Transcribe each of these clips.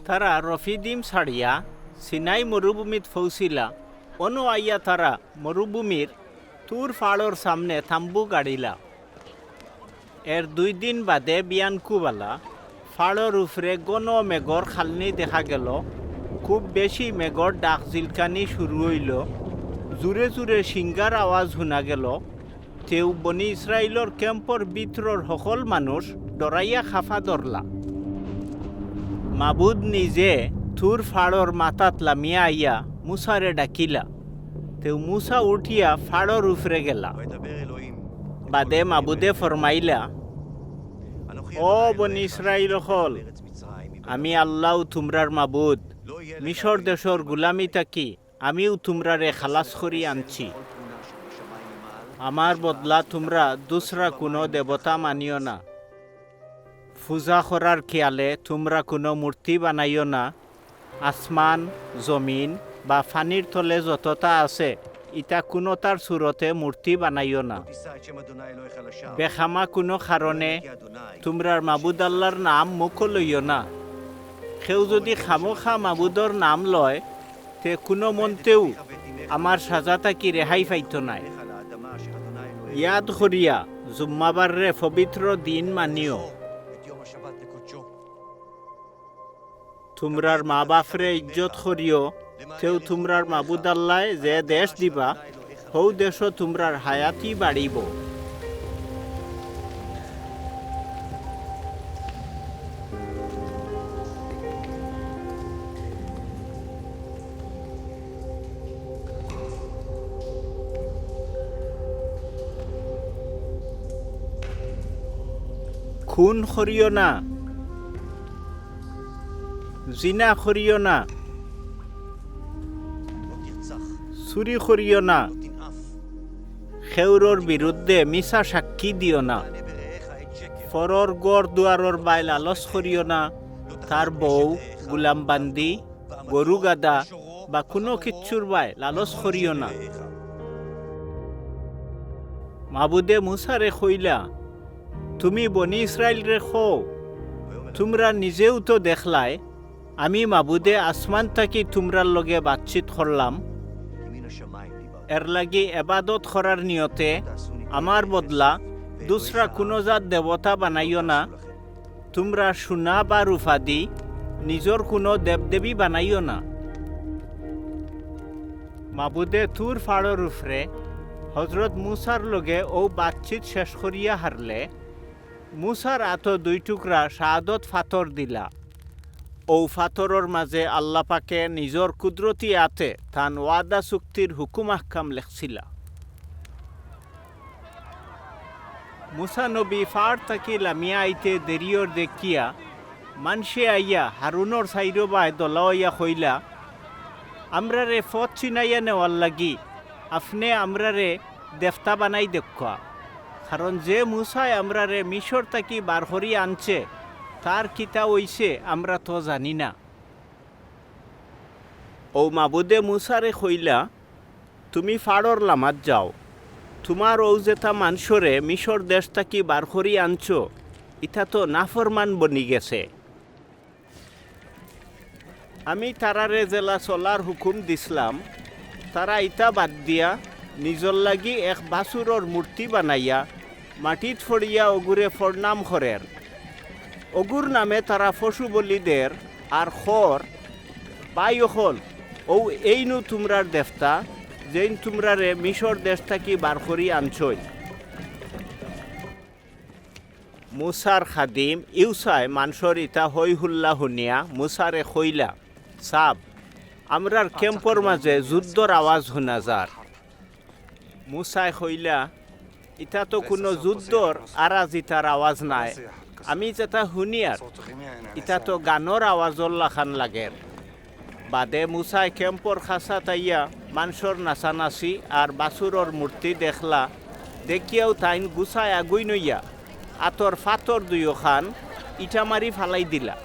তারা রফিদিম ছাড়িয়া সিনাই মরুভূমিত পৌঁছিলা। অনু আইয়া তারা মরুভূমির তুর ফাড়র সামনে থাম্বু গাড়িলা। এর 2 দিন বাদে বিয়ানকুবালা ফাড়র উপরে গণ মেঘর খালনি দেখা গেল। খুব বেশি মেঘর ডাক জিলকানি শুরু হইল। জুড়ে জুড়ে সিঙ্গার আওয়াজ শুনা গেল। তেও বনি ইসরায়েলর ক্যাম্পর ভিতরর সকল মানুষ ডরাইয়া খাফা ধরলা। মাবুদ নিজে থুর ফাড়র মাথাত লামিয়া আইয়া মুসারে ডাকিলা। তেও মুসা উঠিয়া ফাড়র উপরে গেলা। বাদে মাবুদে ফরমাইলা, ও বনি ইসরায়েল হল, আমি আল্লাহ তুমরার মাবুদ। মিশর দেশর গুলামি থাকি আমিও তুমরারে খালাস করি আনছি। আমার বদলা তোমরা দুসরা কোনো দেবতা মানিও না। পূজা করার খেয়ালে তোমরা কোনো মূর্তি বানাইও না। আসমান, জমিন বা ফানির তলে যতটা আছে ইটা কোনোটার সুরতে মূর্তি বানাইও না। বেখামা কোনো কারণে তোমরার মাবুদ আল্লাহর নাম মুখ লইও না। কেউ যদি খামোখা মাবুদর নাম লয় তে কোনো মনতেও আমার সাজা থাকি রেহাই পাইত নাই। ইয়াদ করিয়া জুম্মাবারে পবিত্র দিন মানিও। তোমরার মা বাপরে ইজ্জত করিও। তেও তোমরার মাবুদ আল্লাহ যে দেশ দিবা হৌ দেশ তোমরার হায়াতি বাড়িব। খুন করিও না, জিনা করিও না, চুরি করিও না, খেউরর বিরুদ্ধে মিছা সাক্ষী দিও না, পরর গড় দুয়ারর বাই লালস করিও না, তার বউ, গুলাম বান্দি, গরু গাদা বা কোনো কিচ্ছুর বাই লালস করিও না। মাবুদে মুসারে কইলা, তুমি বনি ইসরায়েল রে খো, তোমরা নিজেও তো দেখলাই আমি মাবুদে আসমান থাকি তোমরার লগে বাতচিত করলাম। এর লাগি এবাদত করার নিয়তে আমার বদলা দুসরা কোনো জাত দেবতা বানাইও না। তোমরা সোনা বা রূপা দি নিজর কোনো দেবদেবী বানাইও না। মাবুদে তুর ফাড়র উপরে হজরত মুসার লগে ও বাতচিত শেষ করিয়া হারলে মুসার আত 2 টুকরা শাহাদত ফাতর দিলা। ও ফাতরর মাঝে আল্লাহ পাকে নিজর কুদরতি আতে তান ওয়াদা চুক্তির হুকুম আহকাম লেখছিলা। মুসা নবী ফাড় থাকি লামিয়া আইতে দেরিয়র দেখিয়া মানসে আইয়া হারুনর সাইরবায় দলাইয়া কইলা, আমরারে ফত চিনাইয়া নেওয়ার লাগি আপনি আমরারে দেবতা বানাই দেখা। কারণ যে মুসায় আমরারে মিশর থাকি বার করিয়া আনছে তার কিতা হইছে আমরা তো জানি না। ও মাবুদে মুসারে কইলা, তুমি ফাড়র লামাত যাও। তোমার ও যেটা মানুষরে মিশর দেশ থাকি বার করিয়া আনছ ইটা তো নাফরমান বনি গেছে। আমি তারারে জেলা চলার হুকুম দিছিলাম, তারা ইটা বাদ দিয়া নিজর লাগি এক বাছুরর মূর্তি বানাইয়া মাটিত ফড়িয়া অগুরে ফরনাম করের। অগুর নামে তারা পশু বলিদের আর খর বাই হল ও এইনু তোমরার দেবতা যেন তোমরারে মিশর দেশ থাকি বার করি আনছই। মুসার খাদিম ইউসায় মানসর ইতা হই হুল্লা শুনিয়া মুসারে কইলা, সাব আমরার ক্যাম্পর মাঝে যুদ্ধর আওয়াজ শুনা যার। মুসায় কইলা, ইটা তো কোনো যুদ্ধর আরাজিতার আওয়াজ নাই, আমি যেটা শুনিয়ার ইটা তো গানর আওয়াজর লাখান লাগের। বাদে মুসাই ক্যাম্পর খাসা তাইয়া মানসর নাচানাচি আর বাছুরর মূর্তি দেখলা। দেখিয়াও তাইন গুছায় আগুই নইয়া আতর ফাতর 2 খান ইটা মারি ফালাই দিলা।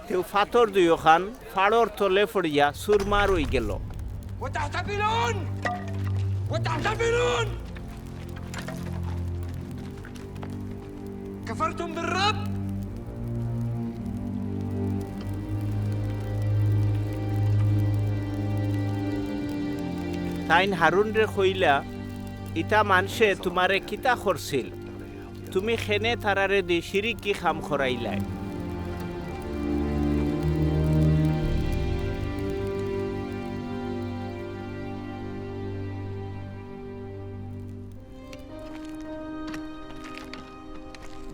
তেও ফাতর 2 খান ফাড়র তলে ফড়িয়া সুরমার হয়ে গেল। كفرتم بالرب তাইন হারুন রে কইলা ইটা মানুষে তোমারে কিতা করছিল তুমি খেনে তারারে দি শিরিকি খাম খরাইলাই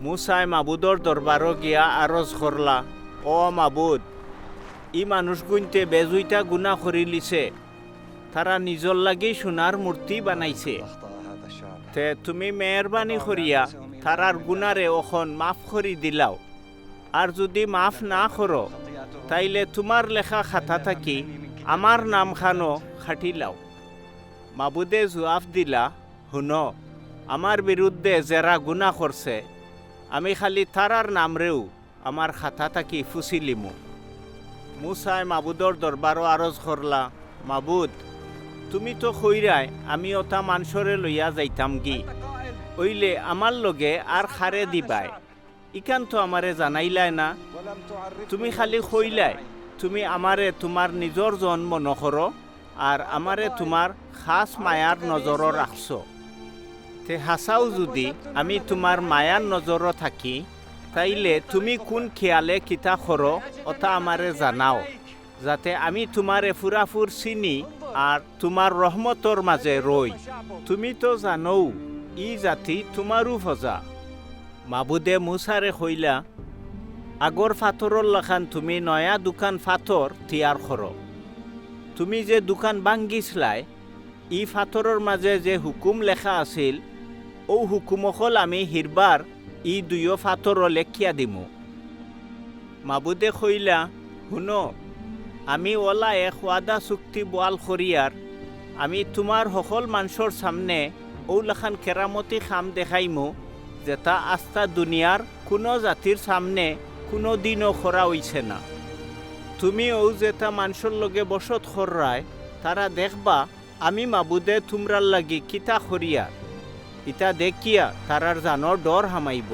মুসায় মাবুদর দরবারও গিয়া আরজ করলা ও মাবুদ ই মানুষ গুনতে বেজুইটা গুণা করি লিছে তারা নিজর লাগি সোনার মূর্তি বানাইছে তে তুমি মেহরবানি করিয়া তারার গুণারে অখন মাফ করি দিলাও আর যদি মাফ না করো তাইলে তোমার লেখা খাতা থাকি আমার নাম খানো খাটিলাও মাবুদে জবাব দিলা শুন আমার বিরুদ্ধে যারা গুণা করছে আমি খালি তারার নামরেও আমার খাতা থাকি ফুসিলিমু মুসায় মাবুদর দরবারও আরজ করলা মাবুদ তুমি তো কইরাই আমি ওটা মানুষরে লইয়া যাইতাম গি ওইলে আমার লগে আর খারে দিবাই ইকান তো আমারে জানাইলাই না তুমি খালি কইলাই তুমি আমারে তোমার নিজর জন্ম নকরো আর আমারে তোমার খাস মায়ার নজরও রাখছো তে হাসাও যদি আমি তোমার মায়ার নজরও থাকি তাইলে তুমি কোন খেয়ালে কিতা করো ওটা আমারে জানাও যাতে আমি তোমারে ফুরাফুর চিনি আর তোমার রহমতর মাঝে রই তুমি তো জানো ই জাতি তোমারও ফজা মাবুদে মুসারে কইলা আগর ফাতরর লাখান তুমি নয়া দোকান ফাতর তৈয়ার করো তুমি যে দোকান ভাঙ্গিছলাই ই ফাতরর মাঝে যে হুকুম লেখা আছিল ও হুকুমকল আমি হিরবার ই দুইও ফাতর লেখিয়া দিমু মাবুদে কইলা শুনো আমি ওলা এক ওয়াদা চুক্তি বোয়াল করিয়ার আমি তোমার সকল মানুষের সামনে ওলাখান কেরামতি খাম দেখাইমু যেটা আস্থা দুনিয়ার কোনো জাতির সামনে কোনো দিনও করা হইছে না তুমি ও যেটা মানুষের লগে বসত কররায় তারা দেখবা আমি মাবুদে তোমরার লাগি কিতা করিয়া ইটা দেখিয়া তারার জানো ডর হামাইব